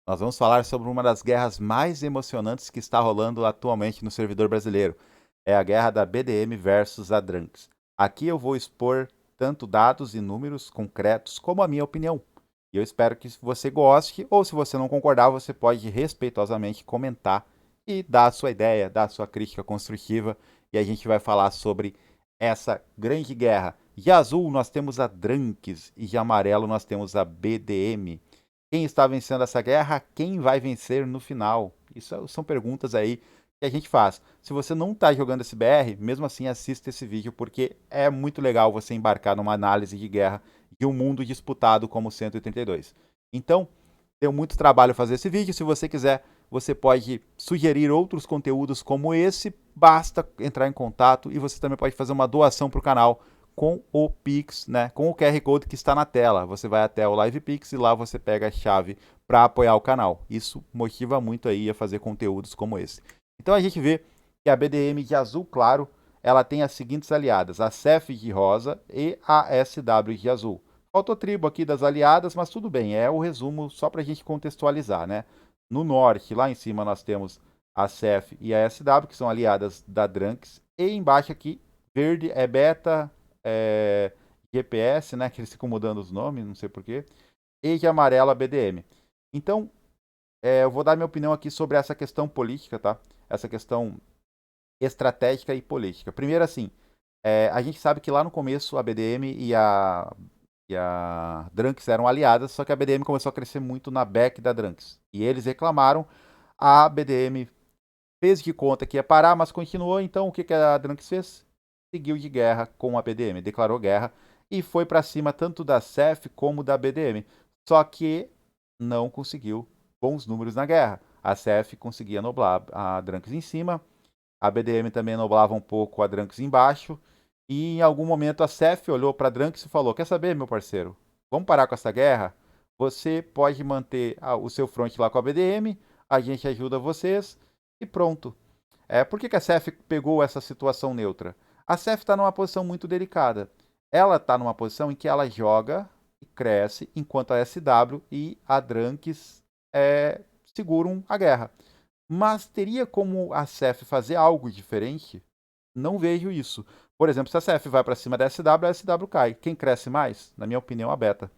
Nós vamos falar sobre uma das guerras mais emocionantes que está rolando atualmente no servidor brasileiro. É a guerra da BDM versus a Drunks. Aqui eu vou expor tanto dados e números concretos como a minha opinião. E eu espero que você goste, ou se você não concordar, você pode respeitosamente comentar e dar a sua ideia, dar a sua crítica construtiva. E a gente vai falar sobre essa grande guerra. De azul nós temos a Drunks e de amarelo nós temos a BDM. Quem está vencendo essa guerra? Quem vai vencer no final? Isso são perguntas aí que a gente faz. Se você não está jogando esse BR, mesmo assim assista esse vídeo porque é muito legal você embarcar numa análise de guerra de um mundo disputado como o 132. Então, deu muito trabalho fazer esse vídeo. Se você quiser, você pode sugerir outros conteúdos como esse. Basta entrar em contato e você também pode fazer uma doação para o canal com o Pix, né, com o QR Code que está na tela. Você vai até o Live Pix e lá você pega a chave para apoiar o canal. Isso motiva muito aí a fazer conteúdos como esse. Então a gente vê que a BDM de azul claro, ela tem as seguintes aliadas: a CEF de rosa e a SW de azul. Faltou tribo aqui das aliadas, mas tudo bem, é o resumo só para a gente contextualizar, né? No norte, lá em cima, nós temos a CEF e a SW, que são aliadas da Drunks, e embaixo aqui, verde é beta, é, GPS, né? Que eles ficam mudando os nomes, não sei porquê. E de amarelo a BDM. Então, eu vou dar minha opinião aqui sobre essa questão política, tá? Essa questão estratégica e política. Primeiro, assim, a gente sabe que lá no começo a BDM e a Drunks eram aliadas, só que a BDM começou a crescer muito na back da Drunks. E eles reclamaram, a BDM fez de conta que ia parar, mas continuou. Então, o que a Drunks fez? Seguiu de guerra com a BDM, declarou guerra e foi para cima tanto da CEF como da BDM. Só que não conseguiu bons números na guerra. A CEF conseguia noblar a Drunks em cima, a BDM também noblava um pouco a Drunks embaixo. E em algum momento a CEF olhou para a Drunks e falou: Quer saber, meu parceiro? Vamos parar com essa guerra? Você pode manter o seu front lá com a BDM, a gente ajuda vocês e pronto. Por que a CEF pegou essa situação neutra? A CEF está numa posição muito delicada. Ela está numa posição em que ela joga e cresce, enquanto a SW e a Drunks seguram a guerra. Mas teria como a CEF fazer algo diferente? Não vejo isso. Por exemplo, se a CEF vai para cima da SW, a SW cai. Quem cresce mais? Na minha opinião, a Beta.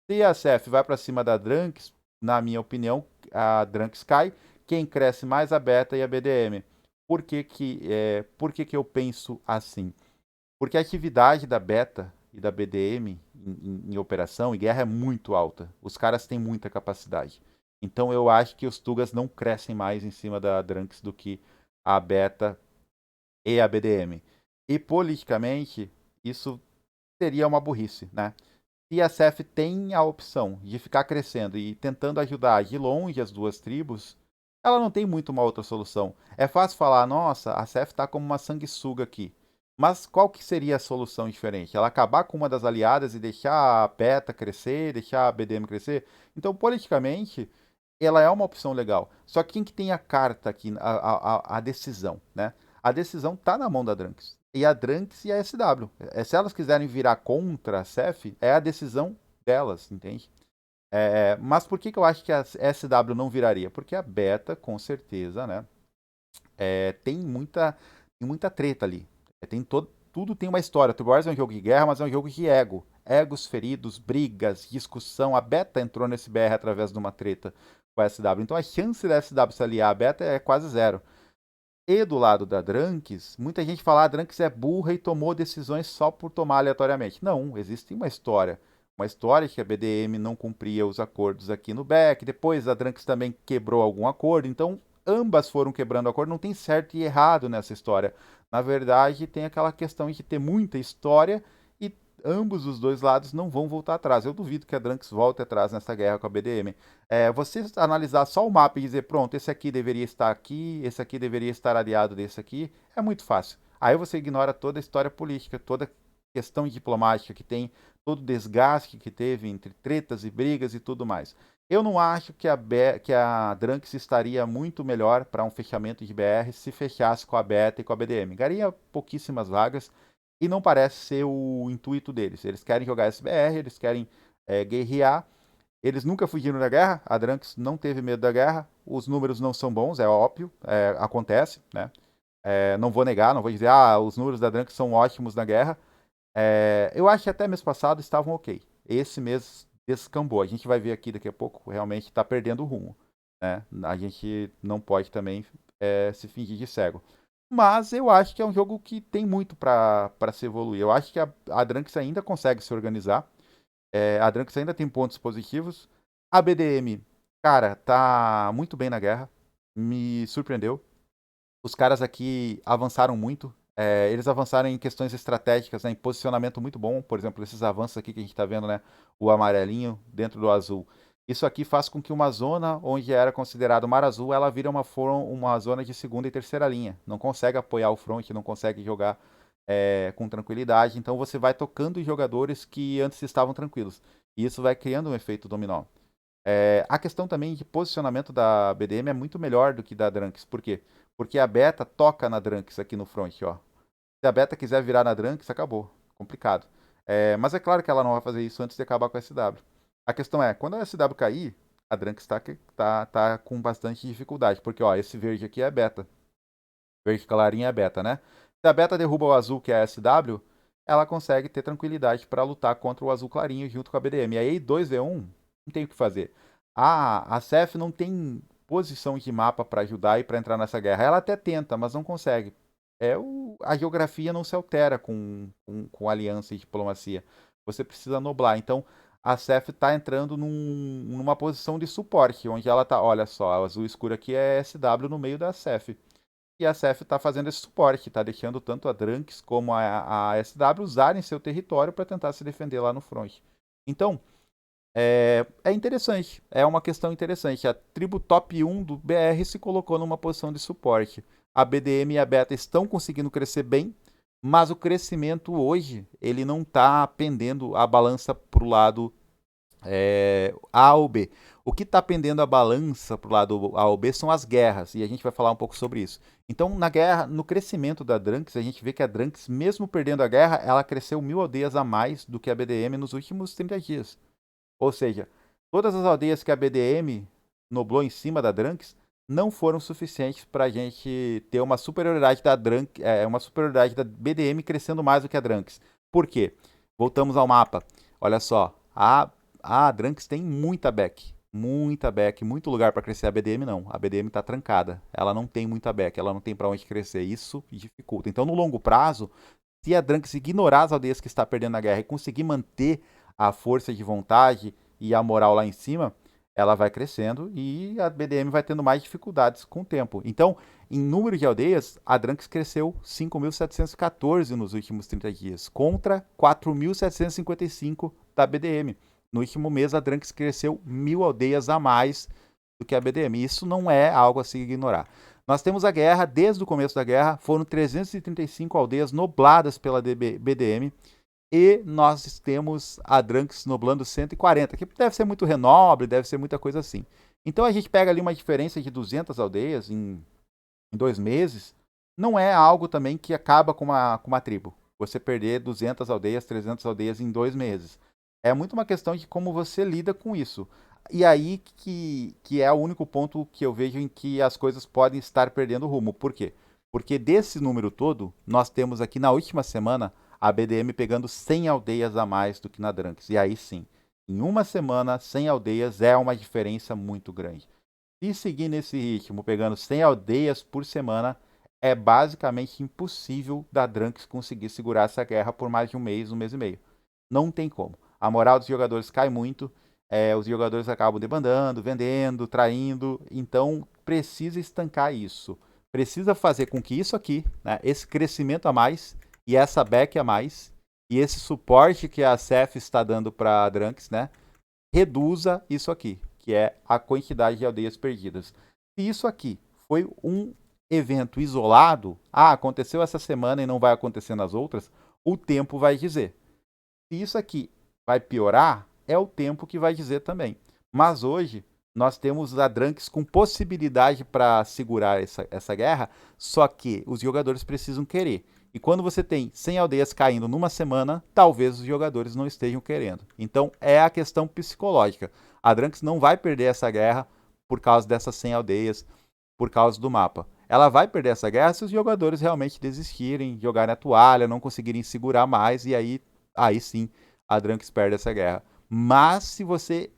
Se a CEF vai para cima da Drunks, na minha opinião, a Drunks cai. Quem cresce mais? A Beta e a BDM. Por que eu penso assim? Porque a atividade da Beta e da BDM em operação e guerra é muito alta. Os caras têm muita capacidade. Então eu acho que os Tugas não crescem mais em cima da Drunks do que a Beta e a BDM. E politicamente, isso seria uma burrice, né? Se a CEF tem a opção de ficar crescendo e tentando ajudar de longe as duas tribos, ela não tem muito uma outra solução. É fácil falar, nossa, a CEF está como uma sanguessuga aqui. Mas qual que seria a solução diferente? Ela acabar com uma das aliadas e deixar a PETA crescer, deixar a BDM crescer? Então, politicamente, ela é uma opção legal. Só que quem que tem a carta aqui, a decisão, né? A decisão está na mão da Drunks. E a Drunks e a SW. Se elas quiserem virar contra a CEF, é a decisão delas, entende? Mas por que eu acho que a SW não viraria? Porque a Beta, com certeza, né? Tem muita treta ali. Tudo tem uma história. Turbo Wars é um jogo de guerra, mas é um jogo de ego. Egos feridos, brigas, discussão. A Beta entrou nesse BR através de uma treta com a SW. Então a chance da SW se aliar à Beta é quase zero. E do lado da Drunks, muita gente fala que a Drunks é burra e tomou decisões só por tomar aleatoriamente. Não, existe uma história. Uma história que a BDM não cumpria os acordos aqui no back, depois a Drunks também quebrou algum acordo, então ambas foram quebrando o acordo, não tem certo e errado nessa história. Na verdade, tem aquela questão de ter muita história e ambos os dois lados não vão voltar atrás. Eu duvido que a Drunks volte atrás nessa guerra com a BDM. Você analisar só o mapa e dizer, pronto, esse aqui deveria estar aqui, esse aqui deveria estar aliado desse aqui, é muito fácil. Aí você ignora toda a história política, toda a questão diplomática que tem, todo o desgaste que teve entre tretas e brigas e tudo mais. Eu não acho que a Drunks estaria muito melhor para um fechamento de BR se fechasse com a Beta e com a BDM. Garia pouquíssimas vagas e não parece ser o intuito deles. Eles querem jogar SBR, eles querem guerrear Eles nunca fugiram da guerra, a Drunks não teve medo da guerra, os números não são bons, é óbvio, acontece, né? Não vou negar, não vou dizer, os números da Drunks são ótimos na guerra. Eu acho que até mês passado estavam ok. Esse mês descambou. A gente vai ver aqui daqui a pouco, realmente está perdendo o rumo. Né? A gente não pode também se fingir de cego. Mas eu acho que é um jogo que tem muito para se evoluir. Eu acho que a Drunks ainda consegue se organizar. A Drunks ainda tem pontos positivos. A BDM, cara, tá muito bem na guerra. Me surpreendeu. Os caras aqui avançaram muito. Eles avançaram em questões estratégicas, né, em posicionamento muito bom. Por exemplo, esses avanços aqui que a gente está vendo, né, o amarelinho dentro do azul. Isso aqui faz com que uma zona onde era considerado mar azul, ela vira uma zona de segunda e terceira linha. Não consegue apoiar o front, não consegue jogar com tranquilidade. Então você vai tocando em jogadores que antes estavam tranquilos. E isso vai criando um efeito dominó. A questão também de posicionamento da BDM é muito melhor do que da Drunks. Por quê? Porque a beta toca na Drunks aqui no front, ó. Se a beta quiser virar na Drunks, acabou. Complicado. Mas é claro que ela não vai fazer isso antes de acabar com a SW. A questão é, quando a SW cair, a Drunks tá com bastante dificuldade. Porque, ó, esse verde aqui é beta. Verde clarinho é beta, né? Se a beta derruba o azul, que é a SW, ela consegue ter tranquilidade para lutar contra o azul clarinho junto com a BDM. E aí 2v1, não tem o que fazer. A CF não tem posição de mapa para ajudar e para entrar nessa guerra. Ela até tenta, mas não consegue. A geografia não se altera com aliança e diplomacia. Você precisa noblar. Então, a CF está entrando numa posição de suporte, onde ela tá, olha só, o azul escuro aqui é SW no meio da CF. E a CF está fazendo esse suporte, está deixando tanto a Drunks como a SW usarem seu território para tentar se defender lá no front. Então, é interessante, é uma questão interessante. A tribo top 1 do BR se colocou numa posição de suporte. A BDM e a Beta estão conseguindo crescer bem, mas o crescimento hoje, ele não está pendendo a balança para o lado A ou B. O que está pendendo a balança para o lado A ou B são as guerras, e a gente vai falar um pouco sobre isso. Então, na guerra, no crescimento da Drunks, a gente vê que a Drunks, mesmo perdendo a guerra, ela cresceu 1000 aldeias a mais do que a BDM nos últimos 30 dias. Ou seja, todas as aldeias que a BDM noblou em cima da Drunks não foram suficientes para a gente ter uma superioridade da uma superioridade da BDM crescendo mais do que a Drunks. Por quê? Voltamos ao mapa. Olha só, a Drunks tem muita back, muito lugar para crescer. A BDM não. A BDM está trancada. Ela não tem muita back, ela não tem para onde crescer. Isso dificulta. Então, no longo prazo, se a Drunks ignorar as aldeias que está perdendo a guerra e conseguir manter a força de vontade e a moral lá em cima, ela vai crescendo e a BDM vai tendo mais dificuldades com o tempo. Então, em número de aldeias, a Drunks cresceu 5.714 nos últimos 30 dias, contra 4.755 da BDM. No último mês, a Drunks cresceu 1000 aldeias a mais do que a BDM. Isso não é algo a se ignorar. Nós temos a guerra, desde o começo da guerra, foram 335 aldeias nobladas pela BDM, e nós temos a Drunks noblando 140, que deve ser muito renobre, deve ser muita coisa assim. Então a gente pega ali uma diferença de 200 aldeias em 2 meses, não é algo também que acaba com uma tribo. Você perder 200 aldeias, 300 aldeias em 2 meses. É muito uma questão de como você lida com isso. E aí que é o único ponto que eu vejo em que as coisas podem estar perdendo rumo. Por quê? Porque desse número todo, nós temos aqui na última semana a BDM pegando 100 aldeias a mais do que na Drunks. E aí sim, em uma semana, 100 aldeias é uma diferença muito grande. Se seguir nesse ritmo, pegando 100 aldeias por semana, é basicamente impossível da Drunks conseguir segurar essa guerra por mais de um mês e meio. Não tem como. A moral dos jogadores cai muito, os jogadores acabam debandando, vendendo, traindo, então precisa estancar isso. Precisa fazer com que isso aqui, né, esse crescimento a mais, e essa back a mais, e esse suporte que a CF está dando para a Drunks, né, reduza isso aqui, que é a quantidade de aldeias perdidas. Se isso aqui foi um evento isolado, aconteceu essa semana e não vai acontecer nas outras, o tempo vai dizer. Se isso aqui vai piorar, é o tempo que vai dizer também. Mas hoje, nós temos a Drunks com possibilidade para segurar essa guerra, só que os jogadores precisam querer. E quando você tem 100 aldeias caindo numa semana, talvez os jogadores não estejam querendo. Então, é a questão psicológica. A Drunks não vai perder essa guerra por causa dessas 100 aldeias, por causa do mapa. Ela vai perder essa guerra se os jogadores realmente desistirem, jogarem a toalha, não conseguirem segurar mais, e aí sim a Drunks perde essa guerra. Mas se você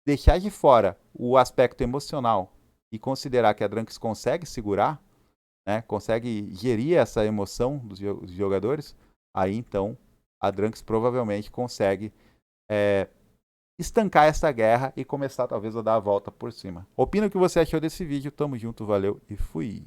deixar de fora o aspecto emocional e considerar que a Drunks consegue segurar, né, consegue gerir essa emoção dos jogadores, aí então a Drunks provavelmente consegue estancar essa guerra e começar talvez a dar a volta por cima. Opina o que você achou desse vídeo, tamo junto, valeu e fui!